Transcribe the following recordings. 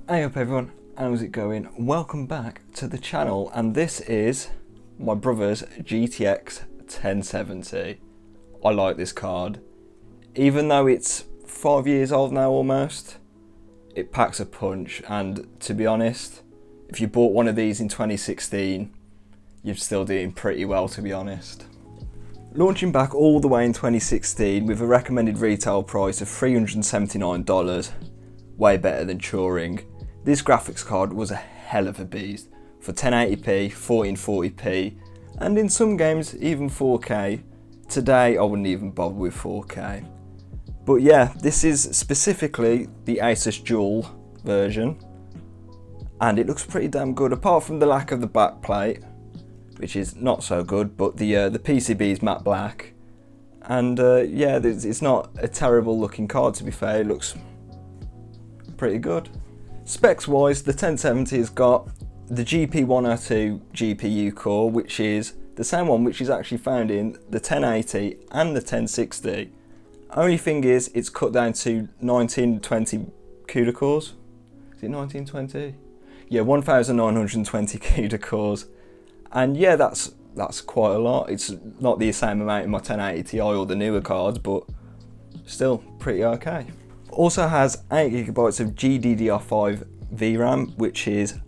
Hey up everyone, how's it going? Welcome back to the channel, and this is my brother's GTX 1070. I like this card. Even though it's 5 years old now almost, it packs a punch, and to be honest, if you bought one of these in 2016, you're still doing pretty well, to be honest. Launching back all the way in 2016 with a recommended retail price of $379, way better than Turing. This graphics card was a hell of a beast for 1080p, 1440p, and in some games even 4K. Today I wouldn't even bother with 4K. But yeah, this is specifically the Asus Dual version, and it looks pretty damn good, apart from the lack of the backplate, which is not so good, but the PCB is matte black, and yeah, it's not a terrible looking card, to be fair. It looks pretty good. Specs wise, the 1070 has got the GP102 GPU core, which is the same one which is actually found in the 1080 and the 1060. Only thing is, it's cut down to 1920 CUDA cores. Is it 1920? Yeah, 1920 CUDA cores. And yeah, that's quite a lot. It's not the same amount in my 1080 Ti or the newer cards, but still pretty okay. Also has 8GB of GDDR5 VRAM, which is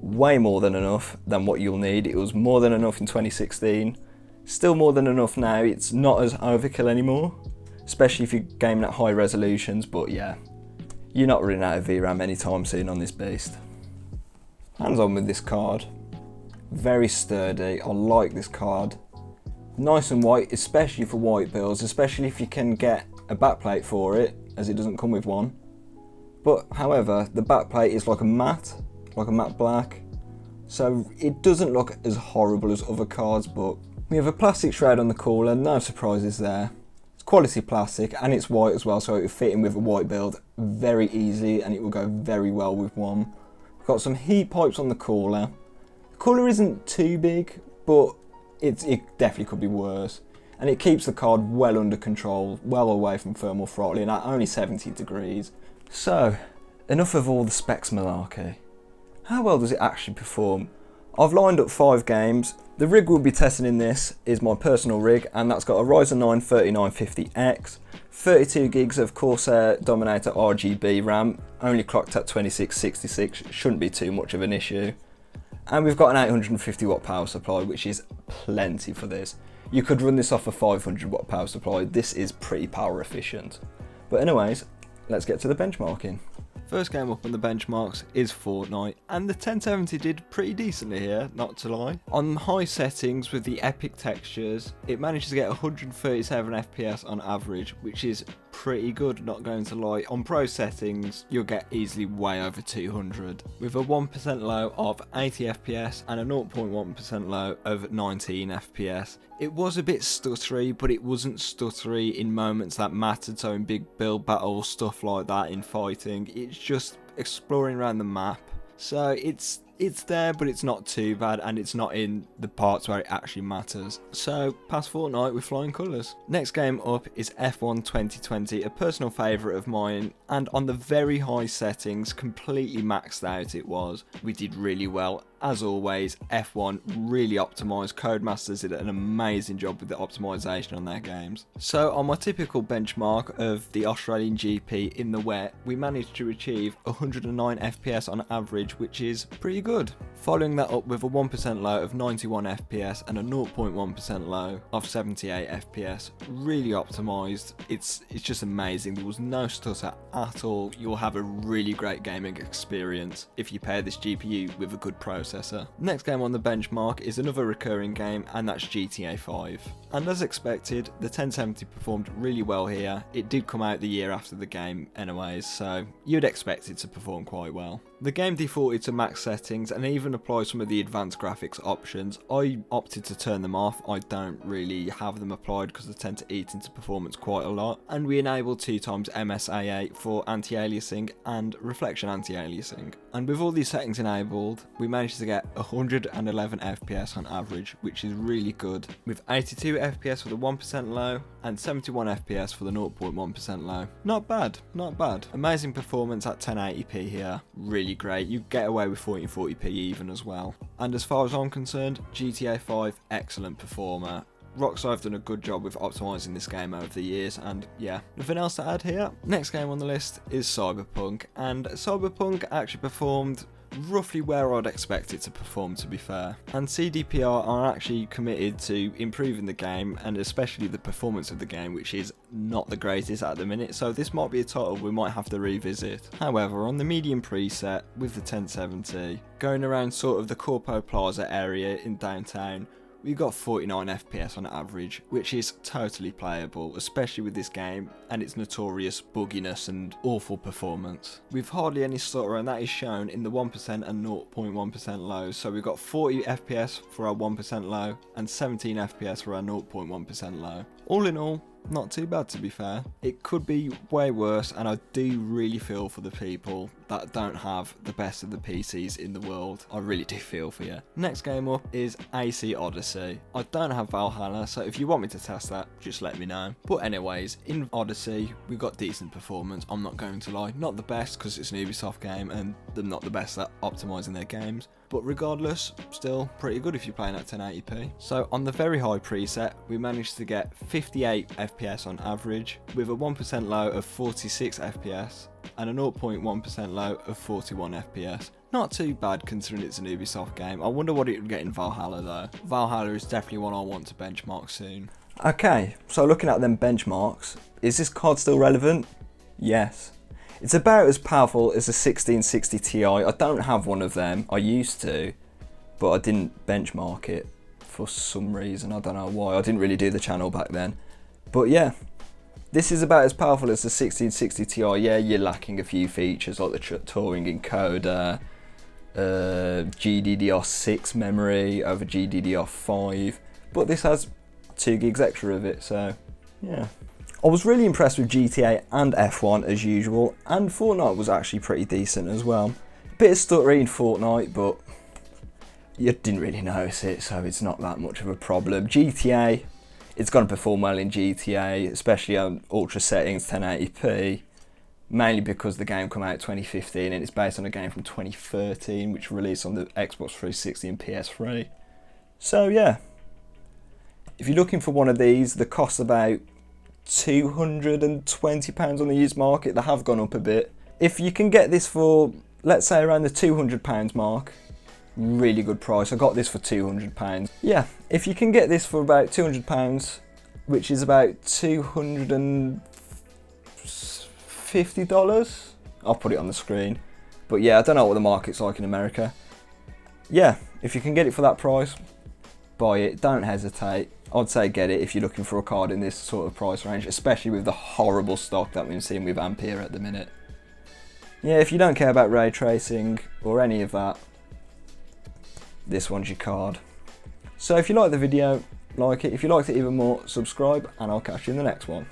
way more than enough than what you'll need. It was more than enough in 2016, still more than enough now. It's not as overkill anymore, especially if you're gaming at high resolutions, but yeah, you're not running out of VRAM anytime soon on this beast. Hands on with this card. Very sturdy, I like this card. Nice and white, especially for white builds, especially if you can get a backplate for it, as it doesn't come with one. But however, the backplate is like a matte black, so it doesn't look as horrible as other cards. But we have a plastic shroud on the cooler, no surprises there. It's quality plastic and it's white as well, so it will fit in with a white build very easily, and it will go very well with one. We've got some heat pipes on the cooler. The cooler isn't too big, but it definitely could be worse. And it keeps the card well under control, well away from thermal throttling at only 70 degrees. So, enough of all the specs malarkey. How well does it actually perform? I've lined up 5 games. The rig we'll be testing in this is my personal rig, and that's got a Ryzen 9 3950X, 32 gigs of Corsair Dominator RGB RAM, only clocked at 2666, shouldn't be too much of an issue. And we've got an 850 watt power supply, which is plenty for this. You could run this off a 500 watt power supply. This is pretty power efficient. But anyways, let's get to the benchmarking. First game up on the benchmarks is Fortnite, and the 1070 did pretty decently here, not to lie. On high settings with the epic textures, it managed to get 137 FPS on average, which is pretty good, not going to lie. On pro settings, you'll get easily way over 200, with a 1% low of 80 FPS and a 0.1% low of 19 FPS. It was a bit stuttery, but it wasn't stuttery in moments that mattered, so in big build battles, stuff like that, in fighting. It's just exploring around the map. So it's there, but it's not too bad, and it's not in the parts where it actually matters. So past Fortnite with flying colours. Next game up is F1 2020, a personal favourite of mine, and on the very high settings, completely maxed out it was. We did really well. As always, F1 really optimised. Codemasters did an amazing job with the optimisation on their games. So on my typical benchmark of the Australian GP in the wet, we managed to achieve 109 FPS on average, which is pretty good. Following that up with a 1% low of 91 FPS and a 0.1% low of 78 FPS. Really optimised. It's just amazing. There was no stutter at all. You'll have a really great gaming experience if you pair this GPU with a good processor. Next game on the benchmark is another recurring game, and that's GTA 5. And as expected, the 1070 performed really well here. It did come out the year after the game anyways, so you'd expect it to perform quite well. The game defaulted to max settings and even applied some of the advanced graphics options. I opted to turn them off. I don't really have them applied because they tend to eat into performance quite a lot. And we enabled 2x MSAA for anti-aliasing and reflection anti-aliasing. And with all these settings enabled, we managed to to get 111 FPS on average, which is really good, with 82 FPS for the 1% low and 71 FPS for the 0.1% low. Not bad, not bad. Amazing performance at 1080p here, really great. You get away with 1440p even as well. And as far as I'm concerned, GTA 5, excellent performer. Rockstar have done a good job with optimising this game over the years, and yeah, nothing else to add here. Next game on the list is Cyberpunk, and Cyberpunk actually performed roughly where I'd expect it to perform, to be fair. And CDPR are actually committed to improving the game, and especially the performance of the game, which is not the greatest at the minute, so this might be a title we might have to revisit. However, on the medium preset with the 1070, going around sort of the Corpo Plaza area in downtown, we got 49 FPS on average, which is totally playable, especially with this game and its notorious bugginess and awful performance. With hardly any stutter, and that is shown in the 1% and 0.1% lows, so we've got 40 FPS for our 1% low and 17 FPS for our 0.1% low. All in all, not too bad, to be fair. It could be way worse, and I do really feel for the people that don't have the best of the PCs in the world. I really do feel for you. Next game up is AC Odyssey. I don't have Valhalla, so if you want me to test that, just let me know. But anyways, in Odyssey, we got decent performance, I'm not going to lie. Not the best, because it's an Ubisoft game, and they're not the best at optimising their games. But regardless, still pretty good if you're playing at 1080p. So on the very high preset, we managed to get 58 FPS on average, with a 1% low of 46 FPS and a 0.1% low of 41 FPS. Not too bad considering it's an Ubisoft game. I wonder what it would get in Valhalla though. Valhalla is definitely one I want to benchmark soon. Okay, so looking at them benchmarks, is this card still relevant? Yes. It's about as powerful as a 1660 Ti. I don't have one of them. I used to, but I didn't benchmark it for some reason. I don't know why. I didn't really do the channel back then. But yeah, this is about as powerful as the 1660 Ti. Yeah, you're lacking a few features like the touring encoder, GDDR6 memory over GDDR5, but this has 2 gigs extra of it, so yeah. I was really impressed with GTA and F1 as usual, and Fortnite was actually pretty decent as well. A bit of stuttery in Fortnite, but you didn't really notice it, so it's not that much of a problem. GTA, it's going to perform well in GTA, especially on ultra settings, 1080p, mainly because the game came out in 2015 and it's based on a game from 2013, which released on the Xbox 360 and PS3. So yeah, if you're looking for one of these, the cost's about £220 on the used market. They have gone up a bit. If you can get this for, let's say, around the £200 mark, really good price. I got this for £200. Yeah, if you can get this for about £200, which is about $250, I'll put it on the screen. But yeah, I don't know what the market's like in America. Yeah, if you can get it for that price, buy it. Don't hesitate. I'd say get it if you're looking for a card in this sort of price range, especially with the horrible stock that we've seen with Ampere at the minute. Yeah, if you don't care about ray tracing or any of that, this one's your card. So if you like the video, like it. If you liked it even more, subscribe, and I'll catch you in the next one.